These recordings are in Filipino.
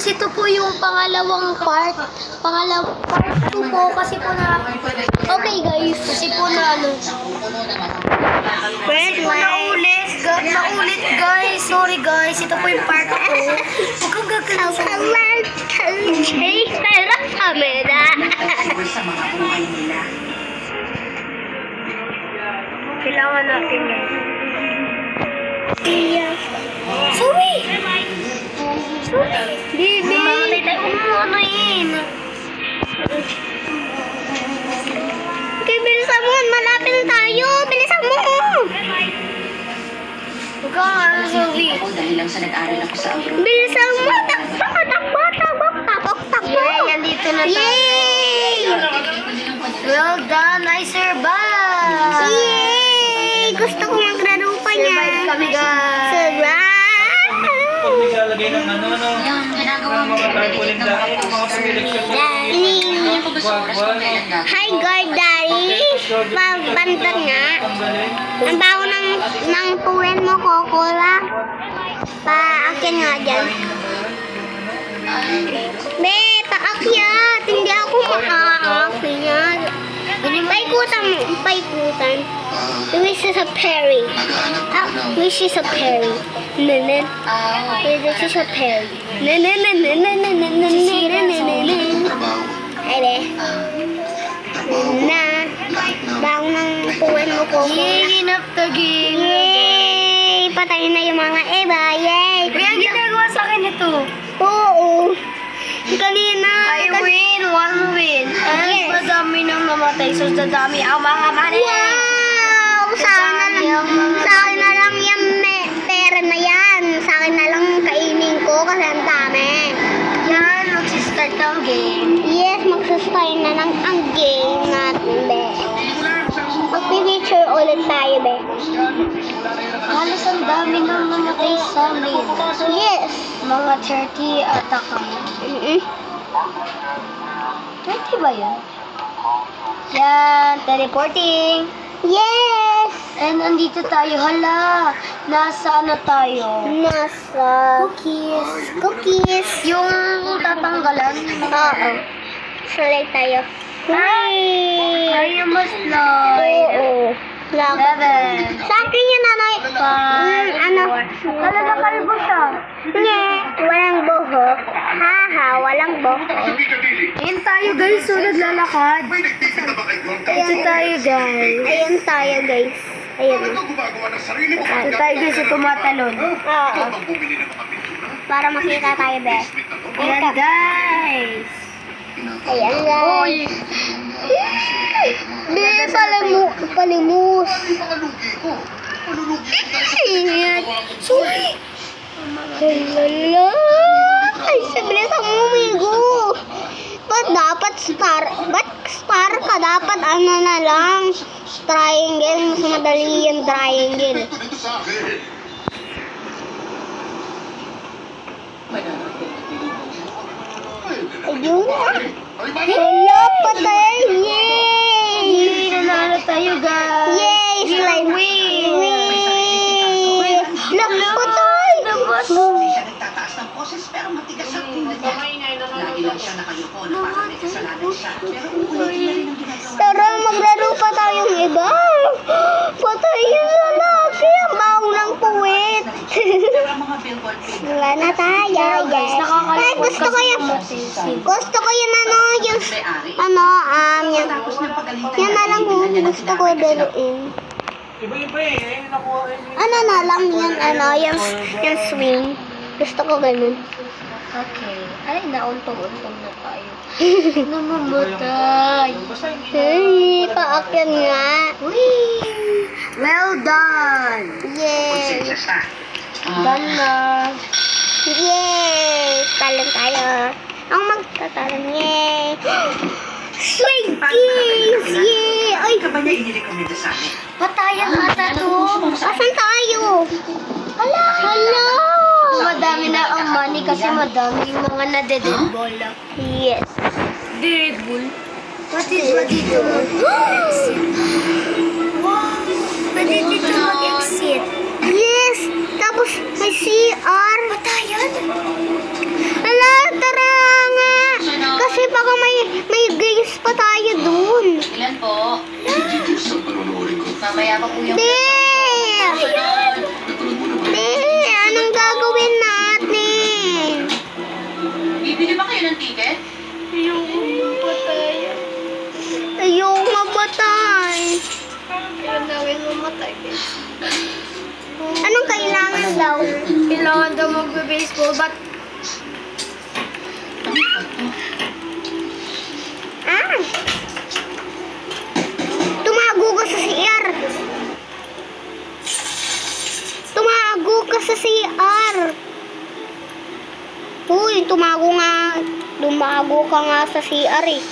ito po yung pangalawang part. Part 2 po kasi po na... Okay guys, kasi po na ano... Wait, naulit guys. Sorry guys, ito po yung part 2. Huwag kang gagalaw sa kailangan natin yan. Sorry! Baby! Mamatay tayo umuunayin. Okay, bilisan mo. Malapit na tayo. Bilisan mo. Huwag ka nga, Zoe. Bilisan mo. Takbo. Yay, andito na tayo. Yay! Well done. I survived. Yay! Gusto ko maglaro pa niya. Survive kami, guys. Survive! Pag naglalagay ng mga tarpaulin dahil mga selection Hi, guard daddy. Pagbantan nga. Ang bago ng puwen mo, Coca-Cola. Paakin nga dyan. Be, paakyat. Hindi ako makaakyat. Paikutan. This is a Perry. This is a Perry. This is a Perry. Ay, be. Bago ng puwen mo, Coco. Yay, enough the game. Yay! Patayin na yung mga iba. Yay! Kaya ginagawa sa akin ito. Oo. Kanina. I win, one win. And madami nang namatay. So, dadami ang mga mali. Wow! Sa akin na lang yung pera na yan. Sa akin na lang kainin ko kasi ang dami. Yan, magsistart ng game. Yes, magsastart na lang ang game natin, be. Mag-picture ulit tayo, be. Halos ang dami nang namatay sa amin. Yes. Mga 30 ata kami. 30 ba yun? Yan, teleporting. Yes! And andito tayo, hala. Nasa ano tayo? Nasa cookies. Yung tatanggalan. Oo. Slide tayo. Ay, you must slide. Oo. 7. Sa akin yun, nanay. Hala, nakalbo siya. Nye, walang buhok. Haha, walang buhok. Ayun tayo guys, so naglalakad. Ito tayo guys. Ayun tayo, guys. Ayun. Ito tayo guys, so tumatalon. Oo. Para makita tayo, be. Ayan guys. Ayan, guys. Be, palimus. Ayan. Sorry. Lala. Ay, sabilis ang umigo. Ba't dapat star? Ba't star ka? Dapat ano na lang. Triangle. Mas madali yung triangle. Ayun. Wala, patay. Yay! Yay, nanalo tayo guys. Yay! Slime. Win. Look, patay! Hindi siya nagtataas ng boses pero matigas ang ulo niya. Lagi lang siya nakayuko na parang may kasalanan siya. Pero uulitin na rin ang ginagawa. Tara, maglaro pa tayong iba. Patay yung lalaki. Ang baho ng puwet. Pero ang mga billboard pin. Wala na tayo. guys, Yes. nakakalungkot Ay, gusto ko kasi yung matisig. gusto ko yung ano, yung yan. Tapos ng pagalitan. Yan na lang yung gusto ko daluin. Iba-iba eh. Nakuha Ano na lang yan, yung swing. Gusto ko ganun. Okay. Ay, nauntong-untong na tayo. Namamatay. Hey, paakyan nga. Whee! Well done. Yay! Done na. Yay! Talon tayo. Ang magtatalon. Yay! Swing games! Yay! Ay! Ka ba niya inirekomenda sa amin? Patayan ata to. Asan tayo? Hala! Madami na ang money kasi madami yung mga nade-deadball. Yes. Deadball? What is dito? Wow! Pwede dito mag-exit. Yes! Tapos may CR. Patayan? Hala! po. Diyos ang panonoorin ko. Mamaya pa po yung... Hindi! Napanood mo na ba? Hindi! Anong gagawin natin? Bibili ba kayo ng ticket? Ayoko mapatay. Anong kailangan daw? Kailangan daw magbe-baseball, but Ah! Tumago ka sa CR. Tumago ka sa CR. Uy, tumago nga. Tumago ka nga sa CR eh.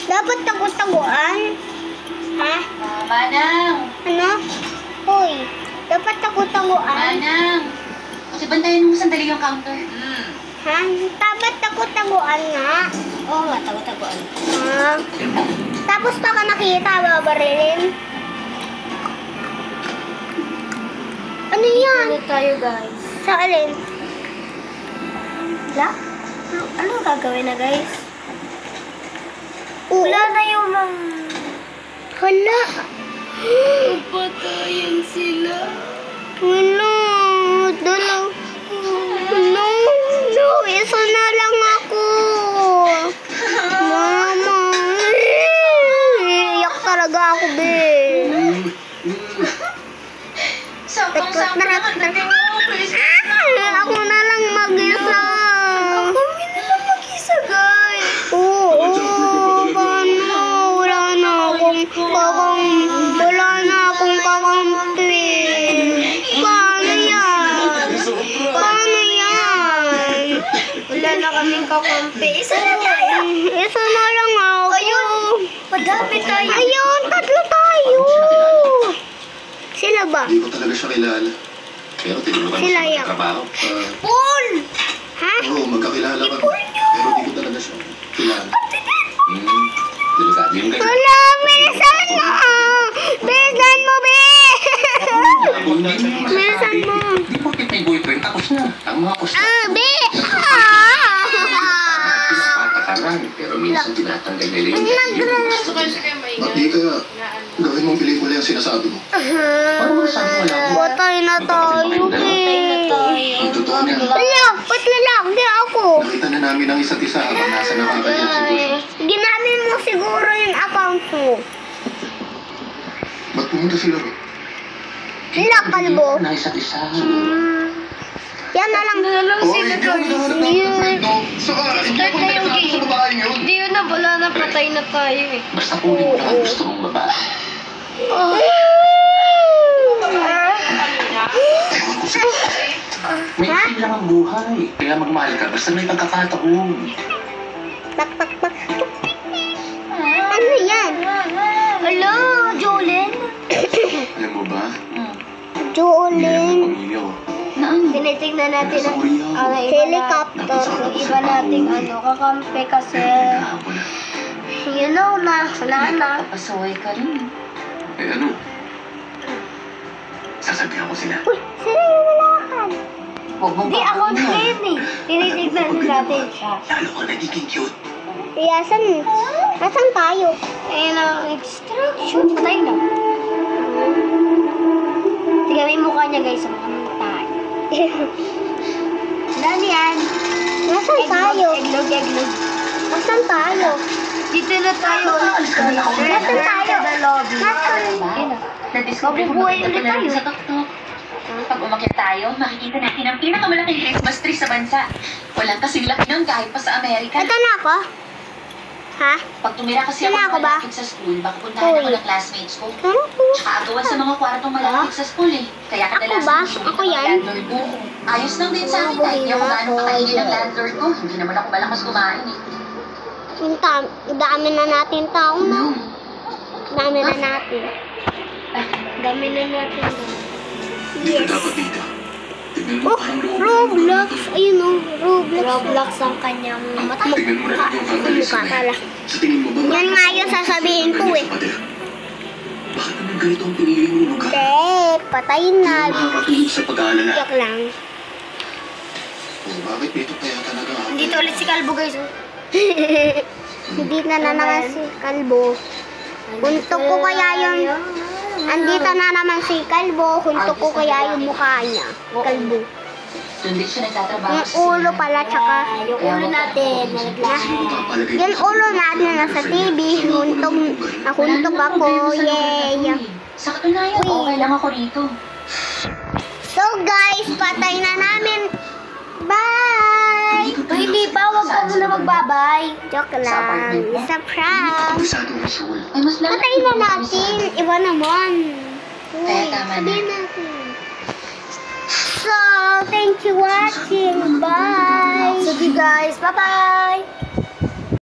Dapat tago-taguan. Ha? Manang! Ano? Uy, dapat tago-taguan. Manang! Kasi bantayan mo sandali yung counter. Ha? Dapat tago-taguan nga. Oo nga, tago-tagoan. Ah. Tapos baka nakita, babarilin. Ano yan? ano tayo guys? Sa alin? Wala? Anong gagawin na guys? Wala na yung Hala. Patayin sila. Wala. Dalaw. No. No. Isa na lang ako. Mama. Iyak talaga ako, be. Sakang-sakang naman dating mo, please. Ako na lang mag-isa. Kami na lang mag-isa guys. Oo, paano? Wala na akong kakampi. Paano yan? Paano yan? Wala na kaming kakampi. Isa na tayo. Isa na lang ako. Ayun. Madami tayo. Ayun, tatlo tayo. Sila ba? Hindi ko talaga siya kilala. Pero tinulungan mo Sila siya yan. magtrabaho. Paul! Ha? Oo, magkakilala kami. Pero hindi ko talaga siya kilala. Delikado yung ganyan. Wala, bilisan mo. Bilisan mo, be. Bilisan mo. Hindi mo may boyfriend, tapos na. Ang mga kusta. Be. Pinapatakaran, pero minsan tinatanggal nila yung gusto nila. Hindi kaya gawin mong pelikula yung sinasabi mo. Patay na tayo, be. Ang totoo niya, Wala, ba't lalaki? Hindi ako. nakita na namin ang isa't isa habang nasa nakakayang sitwasyon. Ginamit mo siguro yung account mo. Ba't pumunta sila ro? Sila, kalbo. Na isa't isa. Yan na lang. Saka, hindi ako nagsasabi sa babaeng yun. Hindi yun na, wala na, patay na tayo eh. Basta kunin mo lang ang gusto mong babae. Ewan ko sa'yo. May isip lang ang buhay. Kaya magmahal ka, basta may pagkakataon. Tak, tak, tak. Ano yan? Hello, Jolene? Alam mo ba? Hindi Jolene. ang pamilya ko. Tinitignan natin Nasa Korea ako. Helicopter. ang iba nating kakampi kasi Nagkakapo na. you know na, wala na. Papasuhay ka rin. Eh ano? Sasabihan ko sila. Uy, sila yung walakan. Huwag mong Hindi, ako gagawin yun. din eh. Tinitignan natin siya. Lalo ka nagiging cute. Asan? Asan tayo? Ayun ang extraction. Patay na. Tignan mo yung mukha niya guys, sa mga tayo. Dali yan. Nasaan tayo? Eglog. Nasaan tayo? Dito na tayo. Nasaan tayo? Nasaan? Yun na. Na-discover ko Mabubuhay maganda ulit pala rin tayo. sa tuktok. Pag umakyat tayo, makikita natin ang pinakamalaking Christmas tree sa bansa. Walang kasing laki nun kahit pa sa Amerika. Ito na ako. Ha? Pag tumira kasi Sila ako ako ba? malapit sa school, baka puntahan ako Uy. ng classmates ko. Ano po? Tsaka agawan sa mga kwartong malapit sa school eh. Kaya kadalasan ba? nasulit Ako ng yan? landlord ko. Ayos lang din sa akin kahit di ako gaano kakainin ng landlord ko. Hindi naman ako malakas kumain eh. Dami na natin tao na. Dami na natin. Dami na natin. Hindi ka dapat dito. Tignan mo Oh, parang loob. Roblox. Ayun o, Roblox. Roblox ang kanyang mata. Tignan mo na lang yung vandalism Mukha pala. Sa tingin mo ba? Yan nga yung sasabihin ko eh. Bakit naman ganito ang pinili mong lugar? Hindi, patayin na. Hindi mo makakatulog sa pag-aalala. Yak lang. Oh, bakit dito kaya talaga ako? Dito ulit si Kalbo guys. Oh. Hindi na naman si Kalbo. Huntok ko kaya yung... Andito na naman si Kalbo. Huntok ko kaya yung mukha niya. Kalbo. Doon din siya nagtatrabaho Yung ulo pala, tsaka yung ulo natin. Yung ulo natin nasa TV. Huntok ako. Yay! Sa katunayan, okay lang ako rito. So guys, patay na namin. Bye! Hindi pa, huwag ka muna magbabay. Joke lang. Isa prank. Kabisado mo, Soul. Ay, mas lang. Patay na natin. Iba naman. Uy, Kaya tama na. sabihin natin. So, thank you watching. Bye! Sige guys, bye-bye!